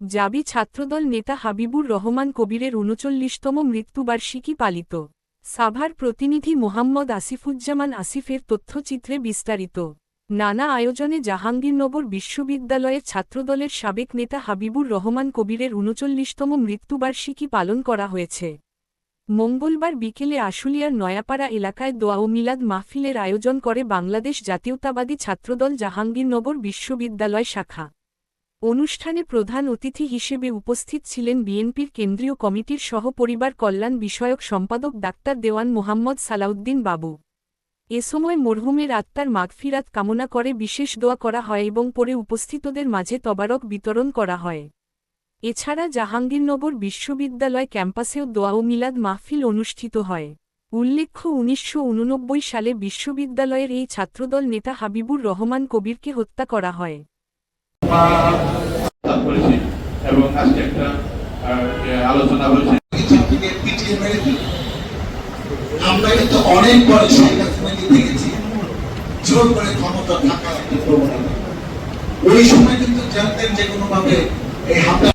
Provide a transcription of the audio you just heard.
জাবি ছাত্রদল নেতা হাবিবুর রহমান কবিরের ৩৯তম মৃত্যুবার্ষিকী পালিত। সাভার প্রতিনিধি মোহাম্মদ আসিফুজ্জামান আসিফের তথ্যচিত্রে বিস্তারিত। নানা আয়োজনে জাহাঙ্গীরনগর বিশ্ববিদ্যালয়ের ছাত্রদলের সাবেক নেতা হাবিবুর রহমান কবিরের ৩৯তম মৃত্যুবার্ষিকী পালন করা হয়েছে। মঙ্গলবার বিকেলে আশুলিয়ার নয়াপাড়া এলাকায় দোয়া ও মিলাদ মাহফিলের আয়োজন করে বাংলাদেশ জাতীয়তাবাদী ছাত্রদল জাহাঙ্গীরনগর বিশ্ববিদ্যালয় শাখা। অনুষ্ঠানে প্রধান অতিথি হিসেবে উপস্থিত ছিলেন বিএনপির কেন্দ্রীয় কমিটির সহপরিবার কল্যাণ বিষয়ক সম্পাদক ডাক্তার দেওয়ান মোহাম্মদ সালাউদ্দিন বাবু। এ সময় মরহুমের আত্মার মাগফিরাত কামনা করে বিশেষ দোয়া করা হয় এবং পরে উপস্থিতদের মাঝে তবারক বিতরণ করা হয়। এছাড়া জাহাঙ্গীরনগর বিশ্ববিদ্যালয় ক্যাম্পাসেও দোয়া ও মিলাদ মাহফিল অনুষ্ঠিত হয়। উল্লেখ্য ১৯৮৯ সালে বিশ্ববিদ্যালয়ের এই ছাত্রদল নেতা হাবিবুর রহমান কবিরকে হত্যা করা হয়। এবং আজকে একটা আলোচনা হয়েছে। আমরা কিন্তু অনেক বড় সংগঠনকে দেখেছি জোর করে ক্ষমতা থাকার একটা প্রবণতা। ওই সময় কিন্তু জানতেন যে কোনোভাবে এই হামলা